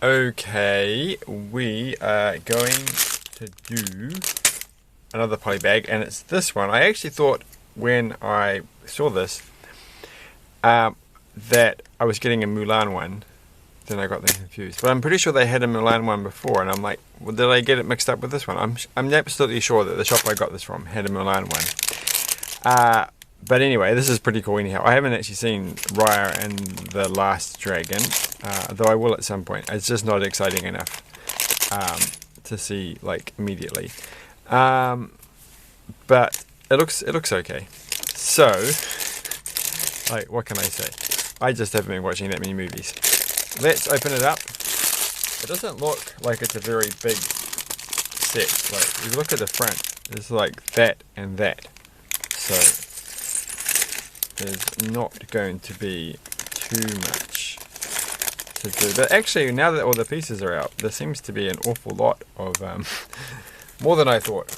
Okay, we are going to do another poly bag, and it's this one. I actually thought when I saw this that I was getting a Mulan one. Then I got them confused. But I'm pretty sure they had a Mulan one before, and I'm like, well, did I get it mixed up with this one? I'm absolutely sure that the shop I got this from had a Mulan one. But anyway, this is pretty cool anyhow. I haven't actually seen Raya and the Last Dragon, though I will at some point. It's just not exciting enough to see like immediately. But it looks okay. So, like, what can I say? I just haven't been watching that many movies. Let's open it up. It doesn't look like it's a very big set. Like, if you look at the front, it's like that and that. So there's not going to be too much to do. But actually, now that all the pieces are out, there seems to be an awful lot of more than I thought.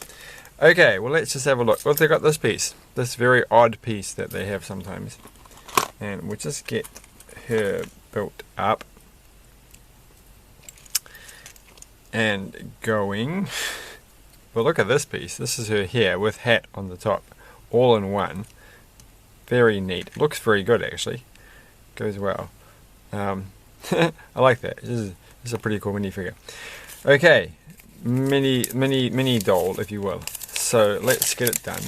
Okay, well, let's just have a look. Well, they got this piece, this very odd piece that they have sometimes, and we'll just get her built up and going. Well, look at this piece. This is her hair with hat on the top, all in one. Very neat. Looks very good, actually. Goes well. I like that. This is a pretty cool minifigure. Okay, mini doll, if you will. So let's get it done,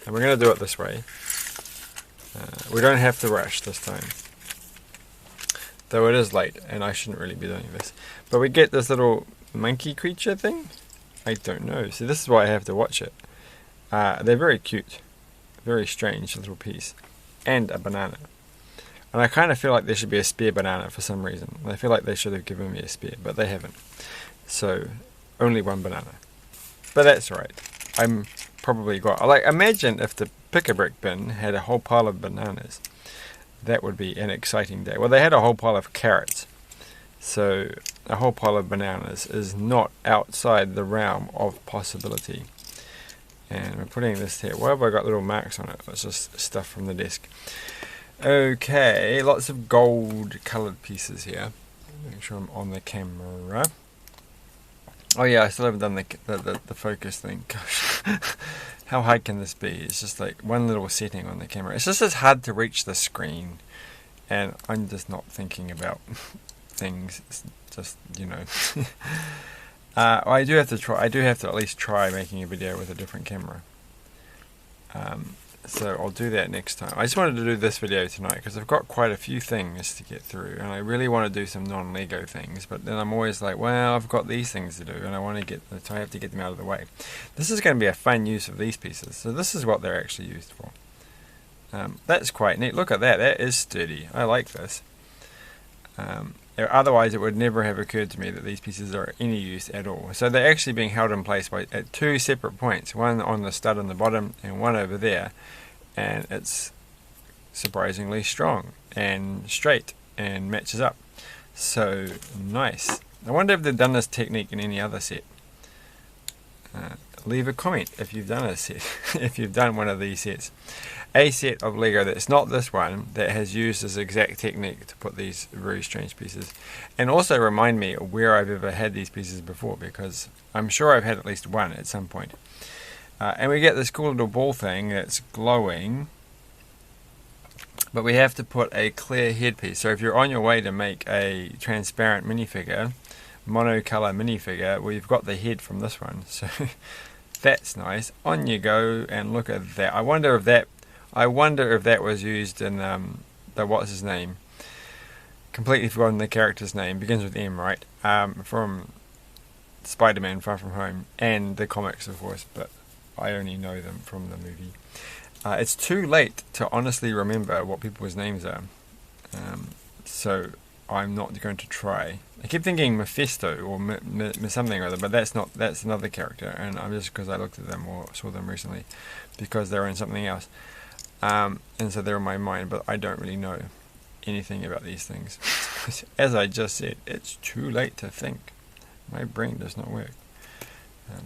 and we're going to do it this way. We don't have to rush this time, though it is late, and I shouldn't really be doing this. But we get this little monkey creature thing. I don't know. See, this is why I have to watch it. They're very cute. Very strange little piece. And a banana. And I kind of feel like there should be a spare banana for some reason. I feel like they should have given me a spare, but they haven't. So, only one banana. But that's right. I'm probably got... Like, imagine if the pick-a-brick bin had a whole pile of bananas. That would be an exciting day. Well, they had a whole pile of carrots. So, a whole pile of bananas is not outside the realm of possibility. And we're putting this here. Why have I got little marks on it? It's just stuff from the desk. Okay, lots of gold coloured pieces here. Make sure I'm on the camera. Oh yeah, I still haven't done the focus thing. Gosh, how hard can this be? It's just like one little setting on the camera. It's just as hard to reach the screen, and I'm just not thinking about things. It's just, you know. I do have to try. I do have to at least try making a video with a different camera. So I'll do that next time. I just wanted to do this video tonight because I've got quite a few things to get through, and I really want to do some non-Lego things. But then I'm always like, well, I've got these things to do, and I have to get them out of the way. This is going to be a fun use of these pieces. So this is what they're actually used for. That's quite neat. Look at that. That is sturdy. I like this. Otherwise, it would never have occurred to me that these pieces are any use at all. So they're actually being held in place at two separate points, one on the stud on the bottom and one over there, and it's surprisingly strong and straight and matches up. So nice. I wonder if they've done this technique in any other set. Leave a comment if you've done a set, if you've done one of these sets. A set of Lego that's not this one that has used this exact technique to put these very strange pieces. And also remind me where I've ever had these pieces before, because I'm sure I've had at least one at some point. And we get this cool little ball thing that's glowing, but we have to put a clear headpiece. So if you're on your way to make a transparent minifigure, monocolor minifigure, well, you've got the head from this one. So that's nice. On you go, and look at that. I wonder if that was used in the what's his name? Completely forgotten the character's name. Begins with M, right? From Spider-Man: Far From Home and the comics, of course, but I only know them from the movie. It's too late to honestly remember what people's names are, so I'm not going to try. I keep thinking Mephisto or something or other, but that's another character, and I'm just because I looked at them or saw them recently, because they're in something else, and so they're in my mind, but I don't really know anything about these things. As I just said, it's too late to think. My brain does not work.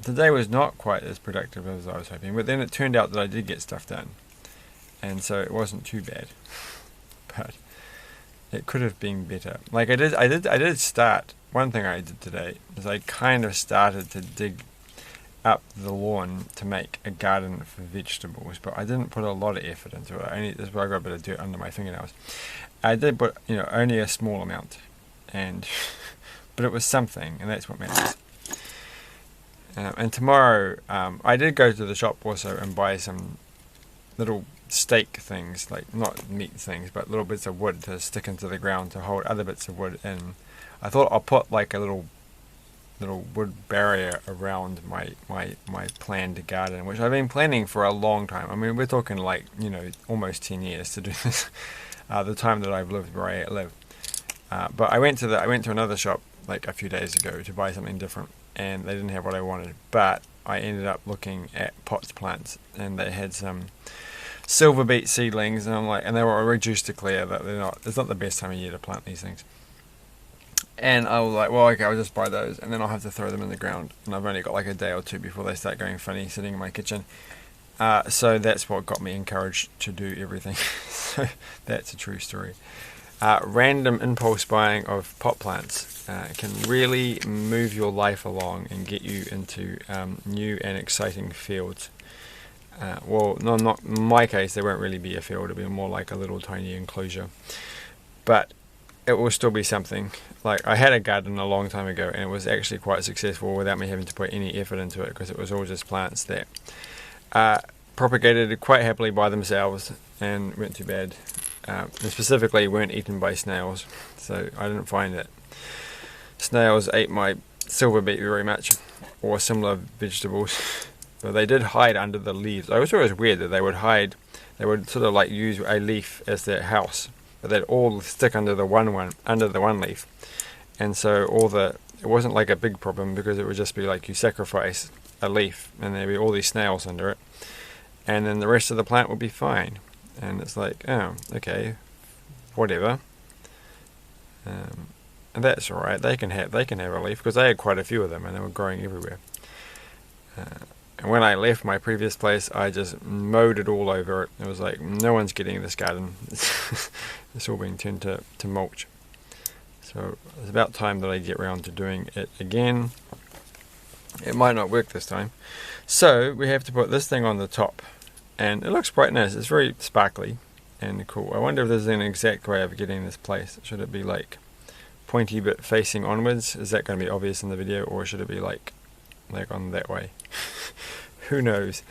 Today was not quite as productive as I was hoping, but then it turned out that I did get stuff done, and so it wasn't too bad. But it could have been better. Like I did start. One thing I did today is I kind of started to dig up the lawn to make a garden for vegetables, but I didn't put a lot of effort into it. That's why I got a bit of dirt under my fingernails. I did put, only a small amount, but it was something, and that's what matters. And tomorrow, I did go to the shop also and buy some little stake things, like not meat things, but little bits of wood to stick into the ground to hold other bits of wood in. I thought I'll put like a little wood barrier around my planned garden, which I've been planning for a long time. I mean, we're talking like, almost 10 years to do this, the time that I've lived where I live. But I went to another shop like a few days ago to buy something different, and they didn't have what I wanted, but I ended up looking at pots plants, and they had some silver beet seedlings, and they were reduced to clear that it's not the best time of year to plant these things. And I was like, well, okay, I'll just buy those, and then I'll have to throw them in the ground. And I've only got like a day or two before they start going funny sitting in my kitchen. So that's what got me encouraged to do everything. So that's a true story. Random impulse buying of pot plants can really move your life along and get you into new and exciting fields. Well, no, not in my case, they won't really be a field. It'll be more like a little tiny enclosure. But it will still be something. Like, I had a garden a long time ago, and it was actually quite successful without me having to put any effort into it, because it was all just plants that propagated quite happily by themselves and weren't too bad. And specifically weren't eaten by snails, so I didn't find that snails ate my silver beet very much, or similar vegetables. But they did hide under the leaves. I always thought it was weird that they would sort of like use a leaf as their house, but they'd all stick under the one leaf. And so it wasn't like a big problem, because it would just be like you sacrifice a leaf and there'd be all these snails under it, and then the rest of the plant would be fine. And it's like, oh, okay, whatever. And that's alright. They can have a leaf, because I had quite a few of them and they were growing everywhere. And when I left my previous place, I just mowed it all over it. It was like, no one's getting this garden. It's all being turned to mulch. So it's about time that I get around to doing it again. It might not work this time. So we have to put this thing on the top. And it looks quite nice. It's very sparkly and cool. I wonder if there's an exact way of getting this placed. Should it be like pointy but facing onwards? Is that going to be obvious in the video? Or should it be like on that way? Who knows?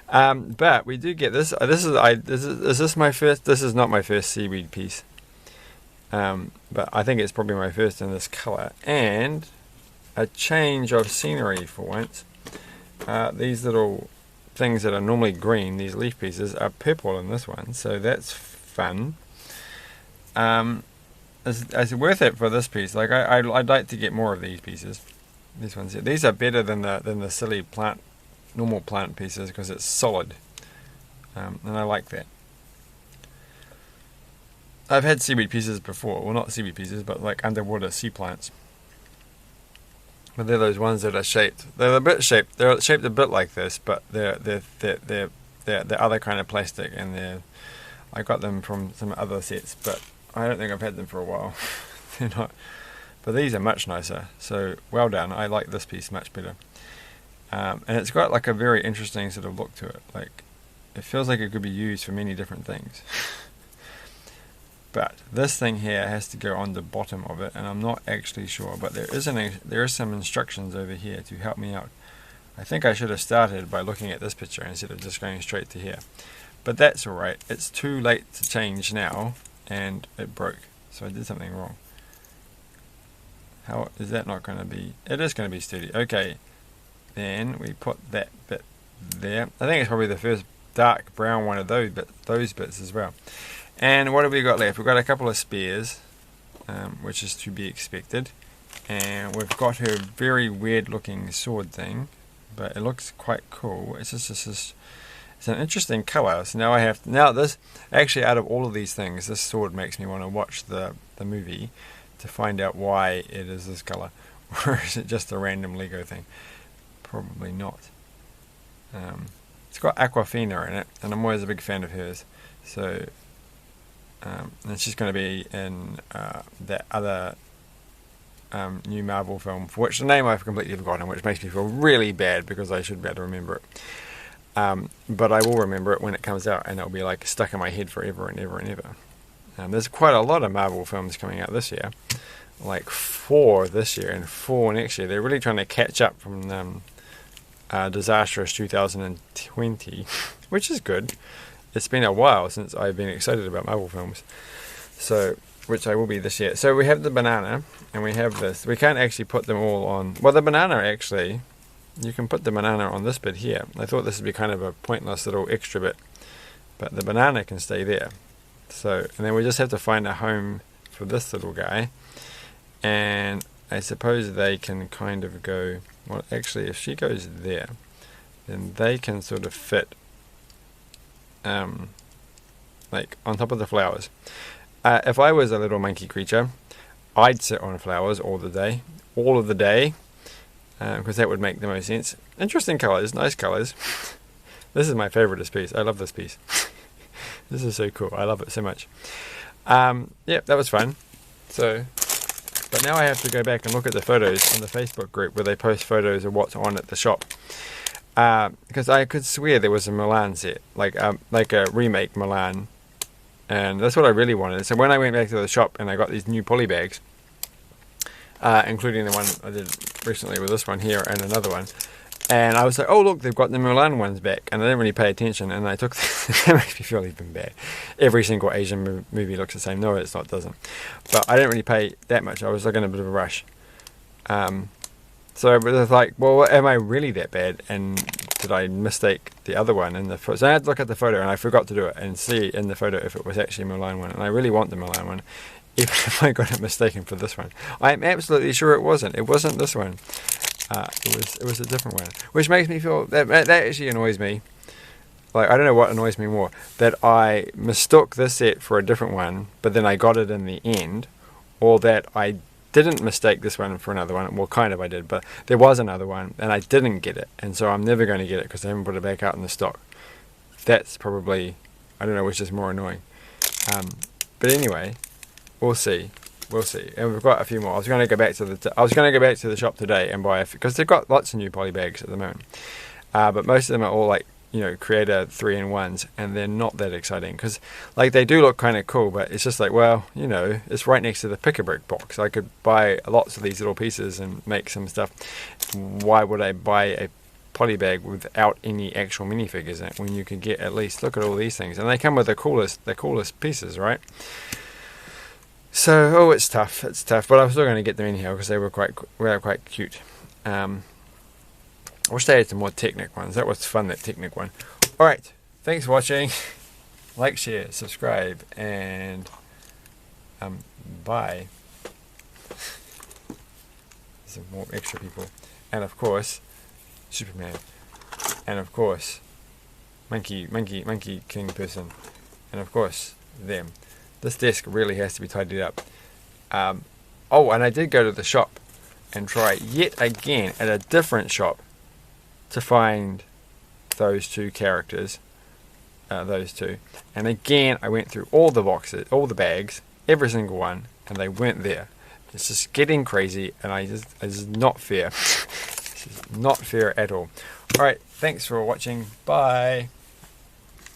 But we do get this. Is this my first? This is not my first seaweed piece. But I think it's probably my first in this colour. And a change of scenery for once. These little things that are normally green, these leaf pieces, are purple in this one. So that's fun. It's worth it for this piece. Like I'd like to get more of these pieces. These ones here. These are better than the silly normal plant pieces, because it's solid. And I like that. I've had seaweed pieces before. Well, not seaweed pieces, but like underwater sea plants. But they're those ones that are shaped. They're shaped a bit like this, but they're other kind of plastic, and I got them from some other sets, but I don't think I've had them for a while. They're not. But these are much nicer. So well done. I like this piece much better. And it's got like a very interesting sort of look to it. Like, it feels like it could be used for many different things. But this thing here has to go on the bottom of it, and I'm not actually sure. But there is some instructions over here to help me out. I think I should have started by looking at this picture instead of just going straight to here. But that's alright. It's too late to change now, and it broke. So I did something wrong. How is that not going to be? It is going to be steady. Okay. Then we put that bit there. I think it's probably the first dark brown one of those bits as well. And what have we got left? We've got a couple of spears, which is to be expected. And we've got her very weird looking sword thing, but it looks quite cool. It's it's an interesting colour. So now this actually, out of all of these things, this sword makes me want to watch the movie to find out why it is this colour. Or is it just a random Lego thing? Probably not. It's got Aquafina in it, and I'm always a big fan of hers. So And she's going to be in that other new Marvel film, for which the name I've completely forgotten, which makes me feel really bad because I should be able to remember it. But I will remember it when it comes out, and it'll be like stuck in my head forever and ever and ever. There's quite a lot of Marvel films coming out this year, like 4 this year and 4 next year. They're really trying to catch up from disastrous 2020, which is good. It's been a while since I've been excited about Marvel films, so which I will be this year. So we have the banana, and we have this. We can't actually put them all on. Well, the banana actually, you can put the banana on this bit here. I thought this would be kind of a pointless little extra bit, but the banana can stay there. So, and then we just have to find a home for this little guy, and I suppose they can kind of go. Well, actually, if she goes there, then they can sort of fit. Like on top of the flowers. If I was a little monkey creature, I'd sit on flowers all of the day, because that would make the most sense. Interesting colours, nice colours. This is my favourite piece. I love this piece. This is so cool. I love it so much. Yeah, that was fun. So, but now I have to go back and look at the photos on the Facebook group where they post photos of what's on at the shop. Because I could swear there was a Milan set, like a remake Milan, and that's what I really wanted. So when I went back to the shop and I got these new polybags, including the one I did recently with this one here and another one, and I was like, oh look, they've got the Milan ones back, and I didn't really pay attention, and I took that makes me feel even bad. Every single Asian movie looks the same. No, it's not, doesn't. But I didn't really pay that much. I was like in a bit of a rush. So it was like, well, am I really that bad? And did I mistake the other one in the photo? So I had to look at the photo, and I forgot to do it and see in the photo if it was actually a Milan one. And I really want the Milan one, even if I got it mistaken for this one. I'm absolutely sure it wasn't. It wasn't this one. It was a different one, which makes me feel that actually annoys me. Like, I don't know what annoys me more, that I mistook this set for a different one, but then I got it in the end, or that I didn't mistake this one for another one. Well, kind of I did, but there was another one and I didn't get it, and so I'm never going to get it because I haven't put it back out in the stock. That's probably, I don't know which is more annoying. But anyway, we'll see. And we've got a few more. I was going to go back to the shop today and buy because they've got lots of new poly bags at the moment. But most of them are all like, you know, Creator 3-in-1s, and they're not that exciting because, like, they do look kind of cool, but it's just like, well, you know, it's right next to the Pick-a-Brick box. I could buy lots of these little pieces and make some stuff. Why would I buy a poly bag without any actual minifigures in it when you can get at least, look at all these things, and they come with the coolest pieces, right? So, it's tough, but I'm still going to get them anyhow because they were quite cute. I wish they had some more Technic ones. That was fun, that Technic one. Alright, thanks for watching. Like, share, subscribe, and bye. Some more extra people. And of course, Superman. And of course, Monkey King person. And of course, them. This desk really has to be tidied up. Oh, and I did go to the shop and try yet again at a different shop to find those two characters, those two. And again, I went through all the boxes, all the bags, every single one, and they weren't there. It's just getting crazy, and it's just not fair. It's just not fair at all. Alright, thanks for watching. Bye.